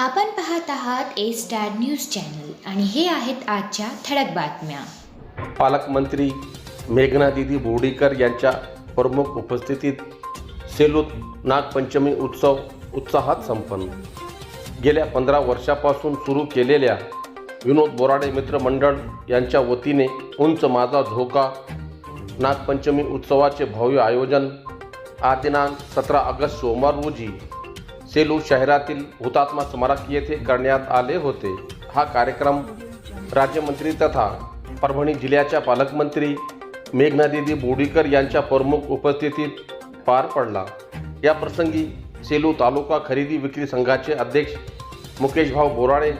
आपण पाहत आहात ए स्टार न्यूज चॅनल आणि हे आहेत आजच्या ठळक बातम्या. पालकमंत्री मेघना दीदी बोर्डीकर यांच्या प्रमुख उपस्थितीत सेलूत नागपंचमी उत्सव उत्साहात संपन्न. गेल्या 15 वर्षापासून सुरू केलेल्या विनोद बोराडे मित्र मंडळ यांच्या वतीने उंच माझा झोका नागपंचमी उत्सवाचे भव्य आयोजन आज दिनांक 17 ऑगस्ट सोमवार रोजी सेलू शहरातील हुतात्मा स्मारक येथे करण्यात आले होते. हा कार्यक्रम राज्यमंत्री तथा परभणी जिल्ह्याच्या पालकमंत्री मेघना दीदी बोर्डीकर यांच्या प्रमुख उपस्थितीत पार पडला. या प्रसंगी सेलू तालुका खरेदी विक्री संघाचे अध्यक्ष मुकेशभाऊ बोराडे,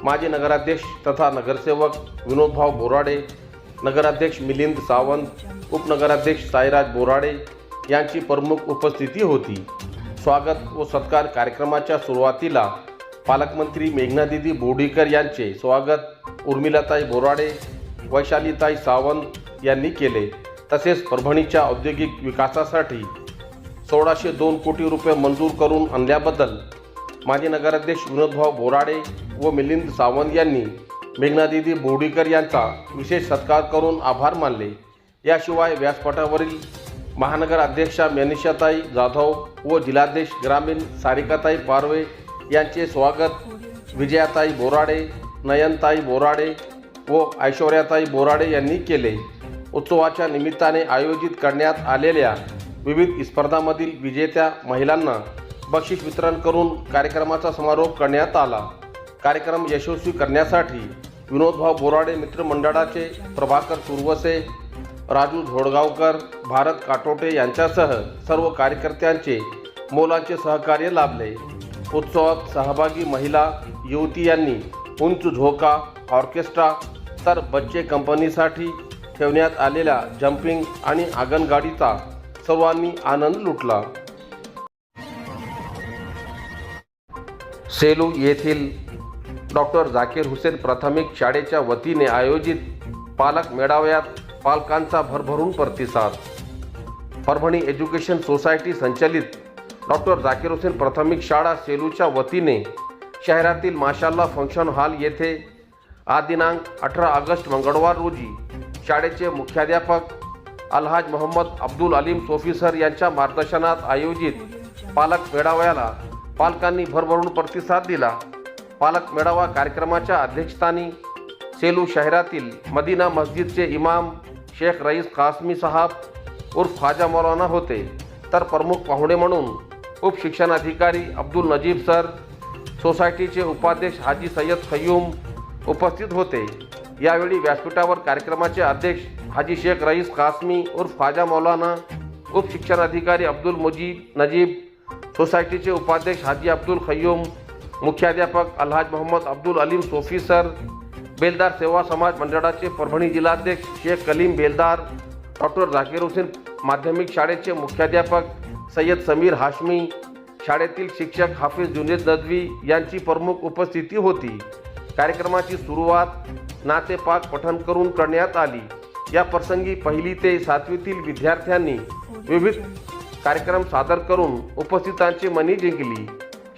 माजी नगराध्यक्ष तथा नगरसेवक विनोदभाऊ बोराडे, नगराध्यक्ष मिलिंद सावंत, उपनगराध्यक्ष साईराज बोराडे यांची प्रमुख उपस्थिती होती. स्वागत व सत्कार कार्यक्रमाच्या सुरुवातीला पालकमंत्री मेघना दीदी बोर्डीकर यांचे स्वागत उर्मिलाताई बोराडे, वैशालीताई सावंत यांनी केले. तसेच परभणीच्या औद्योगिक विकासासाठी 1602 कोटी रुपये मंजूर करून आणल्याबद्दल माजी नगराध्यक्ष विनोदभाऊ बोराडे व मिलिंद सावंत यांनी मेघना दीदी बोर्डीकर यांचा विशेष सत्कार करून आभार मानले. याशिवाय व्यासपीठावरील महानगर अध्यक्षा मनीषाताई जाधव व जिल्हाध्यक्ष ग्रामीण सारिकाताई पारवे यांचे स्वागत विजयाताई बोराडे, नयनताई बोराडे व ऐश्वर्याताई बोराडे यांनी केले. उत्सवाच्या निमित्ताने आयोजित करण्यात आलेल्या विविध स्पर्धांमधील विजेत्या महिलांना बक्षीस वितरण करून कार्यक्रमाचा समारोप करण्यात आला. कार्यक्रम यशस्वी करण्यासाठी विनोदभाऊ बोराडे मित्रमंडळाचे प्रभाकर तुर्वसे, राजू झोडगावकर, भारत काटोटे यांच्यासह सर्व कार्यकर्त्यांचे मोलाचे सहकार्य लाभले. उत्सवात सहभागी महिला युवती यांनी उंच झोका, ऑर्केस्ट्रा तर बच्चे कंपनीसाठी ठेवण्यात आलेल्या जम्पिंग आणि आगनगाडीचा सर्वांनी आनंद लुटला. सेलू येथील डॉक्टर झाकीर हुसेन प्राथमिक शाळेच्या वतीने आयोजित पालक मेळाव्यात पालकांचा भरभरून प्रतिसाद. परभणी एज्युकेशन सोसायटी संचलित डॉक्टर झाकीर हुसेन प्राथमिक शाळा सेलूच्या वतीने शहरातील माशाल्लाह फंक्शन हॉल येथे आज दिनांक 18 ऑगस्ट मंगळवार रोजी शाळेचे मुख्याध्यापक अलहाज मोहम्मद अब्दुल अलीम सोफी सर यांच्या मार्गदर्शनात आयोजित पालक मेळाव्याला पालकांनी भरभरून प्रतिसाद दिला. पालक मेळावा कार्यक्रमाच्या अध्यक्षस्थानी सेलू शहरातील मदीना मस्जिदचे इमाम शेख रईस कासमी साहब उर्फ ख्वाजा मौलाना होते. तर प्रमुख पाहुणे म्हणून उपशिक्षणाधिकारी अब्दुल नजीब सर, सोसायटीचे उपाध्यक्ष हाजी सय्यद खय्यूम उपस्थित होते. यावेळी व्यासपीठावर कार्यक्रमाचे अध्यक्ष हाजी शेख रईस कासमी उर्फ ख्वाजा मौलाना, उपशिक्षणाधिकारी अब्दुल मुजीब नजीब, सोसायटीचे उपाध्यक्ष हाजी अब्दुल खय्यूम, मुख्याध्यापक अलहाज मोहम्मद अब्दुल अलीम सोफी सर, बेलदार सेवा समाज मंडळाचे परभणी जिल्हाध्यक्ष शेख कलीम बेलदार, डॉक्टर झाकीर हुसेन माध्यमिक शाळेचे मुख्याध्यापक सय्यद समीर हाशमी, शाळेतील शिक्षक हाफिज जुनेद नदवी यांची प्रमुख उपस्थिती होती. कार्यक्रमाची सुरुवात नातेपाक पठण करून करण्यात आली. या प्रसंगी 1ली ते 7वीतील विद्यार्थ्यांनी विविध कार्यक्रम सादर करून उपस्थितांची मने जिंकली.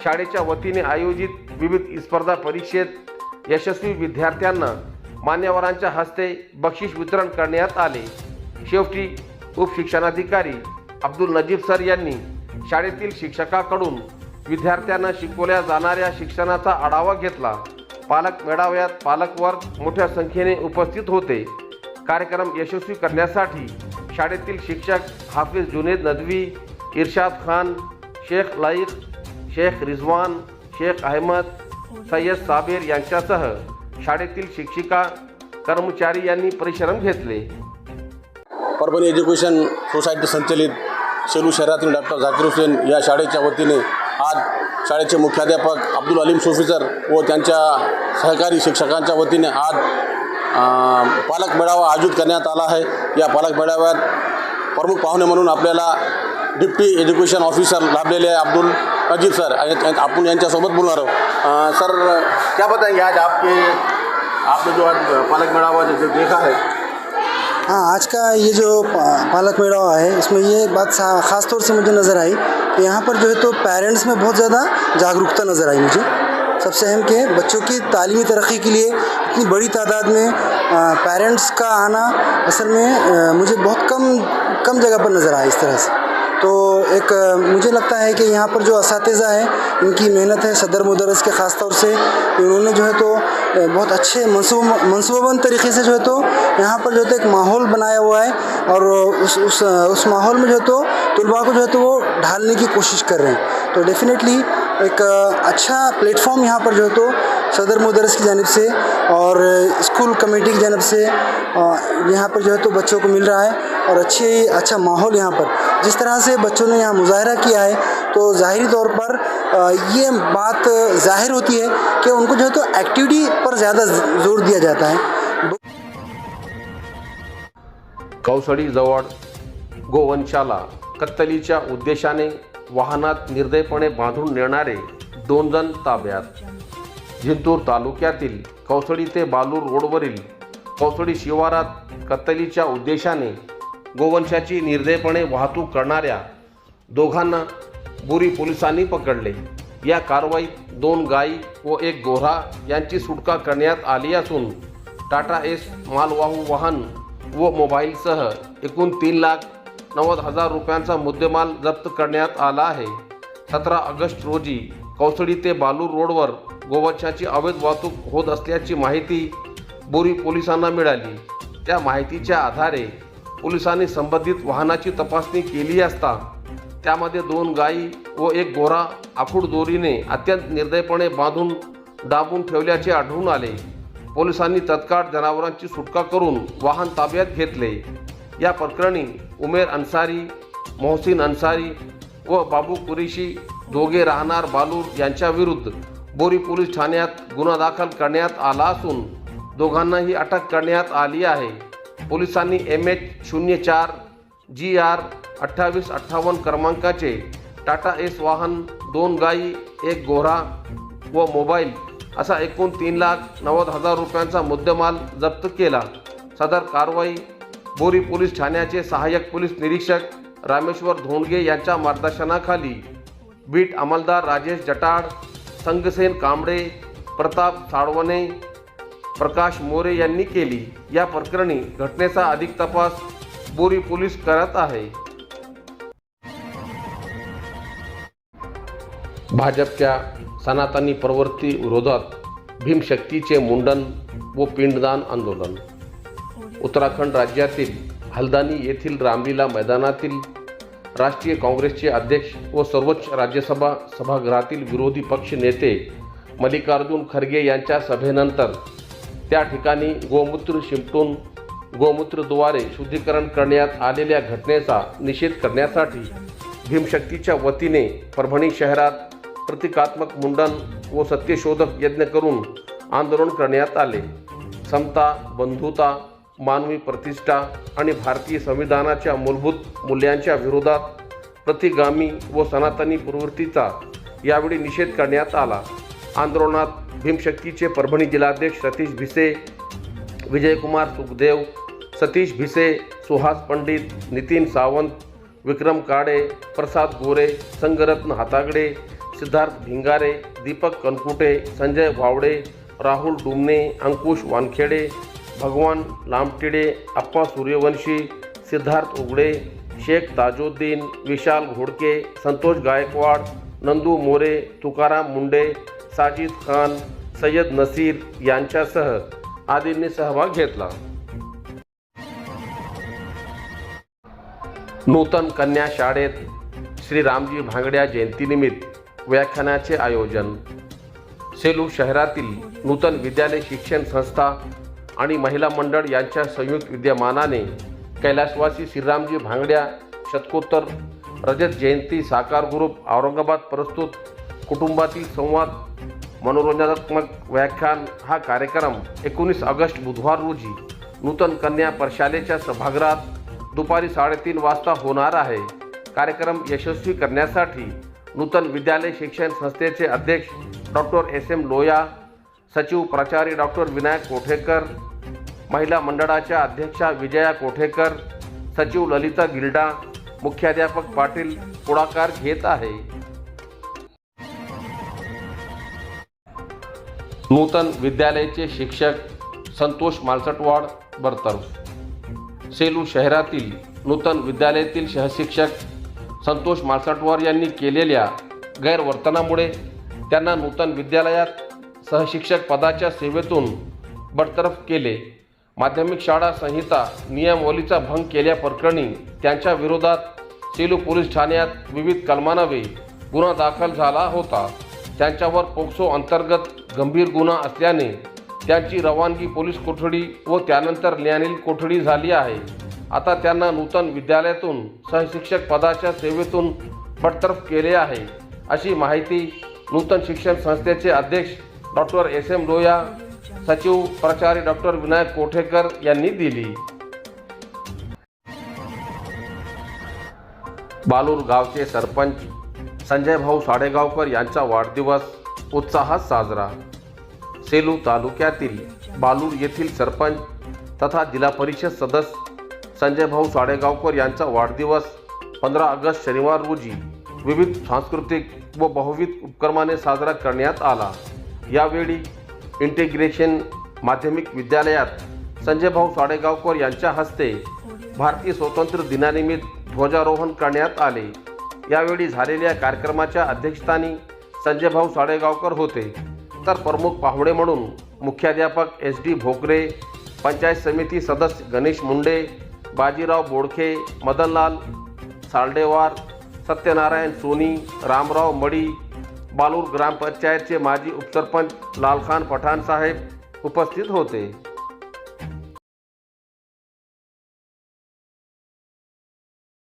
शाळेच्या वतीने आयोजित विविध स्पर्धा परीक्षेत यशस्वी विद्यार्थ्यांना मान्यवरांच्या हस्ते बक्षीस वितरण करण्यात आले. शेवटी उपशिक्षणाधिकारी अब्दुल नजीब सर यांनी शाळेतील शिक्षकाकडून विद्यार्थ्यांना शिकवल्या जाणाऱ्या शिक्षणाचा आढावा घेतला. पालक मेळाव्यात पालकवर्ग मोठ्या संख्येने उपस्थित होते. कार्यक्रम यशस्वी करण्यासाठी शाळेतील शिक्षक हाफिज जुनेद नदवी, इरशाद खान, शेख लाईक, शेख रिजवान, शेख अहमद, सय्यद साबीर यांच्यासह शाळेतील शिक्षिका कर्मचारी यांनी परिश्रम घेतले. परभणी एज्युकेशन सोसायटी संचलित सेलू शहरातील डॉक्टर झाकीर हुसेन या शाळेच्या वतीने आज शाळेचे मुख्याध्यापक अब्दुल अलीम सोफी सर व त्यांच्या सहकारी शिक्षकांच्या वतीने आज पालक मेळावा आयोजित करण्यात आला आहे. या पालक मेळाव्यात प्रमुख पाहुणे म्हणून आपल्याला डिप्टी एज्युकेशन ऑफिसर लाभलेले अब्दुल नजीब सर आपण यांच्यासोबत बोलणार आहोत. सर, क्या बताएंगे आज आपने जो आज पालक मेळावा जो देखा है? हाँ, आज का ये जो पालक मेळावा है इसमें ये बात ख़ास तौर से मुझे नज़र आई कि यहाँ पर जो है तो पेरेंट्स में बहुत ज़्यादा जागरूकता नज़र आई मुझे सबसे अहम कि बच्चों की तालीमी तरक्की के लिए इतनी बड़ी तादाद में पेरेंट्स का आना असल में मुझे बहुत कम जगह पर नज़र आया इस तरह से। तो एक मुझे लगता है कि यहाँ पर जो असातिज़ा है इनकी मेहनत है, सदर मुदर्रिस के ख़ास तौर से उन्होंने जो है तो बहुत अच्छे मनसूबाबंद तरीक़े से जो है तो यहाँ पर जो है तो एक माहौल बनाया हुआ है और उस माहौल में जो है तो तलबा को जो है तो वो ढालने की कोशिश कर रहे हैं। तो डेफिनेटली एक अच्छा प्लेटफॉर्म यहाँ पर जो है तो सदर मुदर्रिस की जानिब से और स्कूल कमेटी की जानिब से यहाँ पर जो है तो बच्चों को मिल रहा है और अच्छा माहौल यहाँ पर जिस तरह से बच्चों ने यहाँ मुजाहरा किया है तो ज़ाहिरी तौर पर ये बात ज़ाहिर होती है कि उनको जो है तो एक्टिविटी पर ज़्यादा जोर दिया जाता है। कौसडीजवळ गोवंशाला कत्तलीच्या उद्देशाने वाहनात निर्दयपणे बांधून नेणारे 2 जण ताब्यात। जिंतूर तालुक्यातील कौसडी ते बालूर रोडवरील कौसडी शिवारात कत्तलीच्या उद्देशाने गोवंशाची निर्दयपणे वाहतूक करणाऱ्या दोघांना बोरी पोलिसांनी पकडले। या कारवाईत 2 गायी व 1 गोरा यांची सुटका करण्यात आली असून टाटा एस मालवाहू वाहन व मोबाईलसह एकूण 3,90,000 रुपयांचा मुद्देमाल जप्त करण्यात आला आहे। 17 ऑगस्ट रोजी कौसडी ते बालूर रोडवर गोवंशाची अवैध वाहतूक होत असल्याची माहिती बोरी पोलिसांना मिळाली। त्या माहितीच्या आधारे पोलिसांनी संबंधित वाहनाची तपासणी केली असता त्यामध्ये 2 गायी व 1 गोरा आखूड दोरीने अत्यंत निर्दयपणे बांधून दाबून ठेवल्याचे आढळून आले। पोलिसांनी तत्काळ जनावरांची सुटका करून वाहन ताब्यात घेतले। या प्रकरणी उमेर अन्सारी, मोहसिन अन्सारी व बाबू कुरेशी दोघे राहणार बालूर यांच्याविरुद्ध बोरी पोलीस ठाण्यात गुन्हा दाखल करण्यात आला असून दोघांनाही अटक करण्यात आली आहे। पोलिसांनी MH04 GR 2858 क्रमांकाचे टाटा एस वाहन, 2 गायी, 1 गोरा व मोबाईल असा एकूण 3,90,000 रुपयांचा मुद्देमाल जप्त केला। सदर कारवाई बोरी पोलीस ठाण्याचे सहाय्यक पोलीस निरीक्षक रामेश्वर धोंडगे यांच्या मार्गदर्शनाखाली बीट अंमलदार राजेश जटाड, संगसेन कांबळे, प्रताप साळवणे, प्रकाश मोरे यांनी केली। या प्रकरणी घटनेचा अधिक तपास बोरी पोलीस करत आहे। भाजपच्या सनातनी प्रवृत्ती विरोधात भीमशक्तीचे मुंडन व पिंडदान आंदोलन। उत्तराखंड राज्यातील हल्दानी येथील रामलीला मैदानातील राष्ट्रीय काँग्रेसचे अध्यक्ष व सर्वोच्च राज्यसभा सभागृहातील विरोधी पक्ष नेते मल्लिकार्जुन खरगे यांच्या सभेनंतर त्या ठिकाणी गोमूत्र शिंपटून गोमूत्रद्वारे शुद्धीकरण करण्यात आलेल्या घटनेचा निषेध करण्यासाठी भीमशक्तीच्या वतीने परभणी शहरात प्रतिकात्मक मुंडन व सत्यशोधक यज्ञ करून आंदोलन करण्यात आले। समता, बंधुता, मानवी प्रतिष्ठा आणि भारतीय संविधानाच्या मूलभूत मूल्यांच्या विरोधात प्रतिगामी व सनातनी प्रवृत्तीचा यावेळी निषेध करण्यात आला। आंदोलनात भीमशक्तीचे परभणी जिल्हाध्यक्ष सतीश भिसे, विजयकुमार सुखदेव, सतीश भिसे, सुहास पंडित, नितीन सावंत, विक्रम काळे, प्रसाद गोरे, संगरत्न हातागडे, सिद्धार्थ भिंगारे, दीपक कनकुटे, संजय वावडे, राहुल डुमने, अंकुश वानखेडे, भगवान लामटिडे, अप्पा सूर्यवंशी, सिद्धार्थ उगडे, शेख ताजुद्दीन, विशाल घोडके, संतोष गायकवाड, नंदू मोरे, तुकाराम मुंडे, साजिद खान, सय्यद नसीर यांच्यासह आदींनी सहभाग घेतला। नूतन कन्या शाळेत श्री रामजी भांगड्या जयंतीनिमित्त व्याख्यानाचे आयोजन। सेलू शहरातील नूतन विद्यालय शिक्षण संस्था आणि महिला मंडळ यांच्या संयुक्त विद्यमानाने कैलासवासी श्रीरामजी भांगड्या शतकोत्तर रजत जयंती साकार ग्रुप औरंगाबाद प्रस्तुत कुटुंबातील संवाद मनोरंजनात्मक व्याख्यान हा कार्यक्रम 19 ऑगस्ट बुधवार रोजी नूतन कन्या प्रशालेच्या सभागृहात दुपारी 3:30 वाजता होणार आहे। कार्यक्रम यशस्वी करण्यासाठी नूतन विद्यालय शिक्षण संस्थेचे अध्यक्ष डॉक्टर SM लोया, सचिव प्राचार्य डॉक्टर विनायक कोठेकर, महिला मंडळाच्या अध्यक्षा विजया कोठेकर, सचिव ललिता गिल्डा, मुख्याध्यापक पाटील पुढाकार घेत आहे। नूतन विद्यालयाचे शिक्षक संतोष मालसटवाड बरतर्फ। सेलू शहरातील नूतन विद्यालयातील सहशिक्षक संतोष मालसटवाड यांनी केलेल्या गैरवर्तनामुळे त्यांना नूतन विद्यालयात सहशिक्षक पदाच्या सेवेतून बडतर्फ केले। माध्यमिक शाळा संहिता नियमावलीचा भंग केल्याप्रकरणी त्यांच्या विरोधात सेलू पोलीस ठाण्यात विविध कलमान्वये गुन्हा दाखल झाला होता। त्यांच्यावर पोक्सो अंतर्गत गंभीर गुन्हा असल्याने त्यांची रवानगी पोलीस कोठडी व त्यानंतर न्यायालयीन कोठडी झाली आहे। आता त्यांना नूतन विद्यालयातून सहशिक्षक पदाच्या सेवेतून बडतर्फ केले आहे, अशी माहिती नूतन शिक्षण संस्थेचे अध्यक्ष डॉक्टर SM लोया, सचिव प्राचार्य डॉक्टर विनायक कोठेकर यांनी दिली। बालूर गावचे सरपंच संजय भाऊ साडेगावकर यांचा वाढदिवस उत्साहात साजरा। सेलू तालुक्यातील बालूर येथील सरपंच तथा जिल्हा परिषद सदस्य संजय भाऊ साडेगावकर यांचा वाढदिवस 15 ऑगस्ट शनिवार रोजी विविध सांस्कृतिक व बहुविध उपक्रमाने साजरा करण्यात आला। यावेळी इंटिग्रेशन माध्यमिक विद्यालयात संजय भाऊ साडेगावकर यांच्या हस्ते भारतीय स्वातंत्र्य दिनानिमित्त ध्वजारोहण करण्यात आले। यावेळी झालेल्या कार्यक्रमाच्या अध्यक्षस्थानी संजय भाऊ साडेगावकर होते, तर प्रमुख पाहुणे म्हणून मुख्याध्यापक SD भोकरे, पंचायत समिती सदस्य गणेश मुंडे, बाजीराव बोडखे, मदनलाल सालडेवार, सत्यनारायण सोनी, रामराव मडी, बालूर ग्रामपंचायतचे माजी उपसरपंच लालखान पठाण साहेब उपस्थित होते।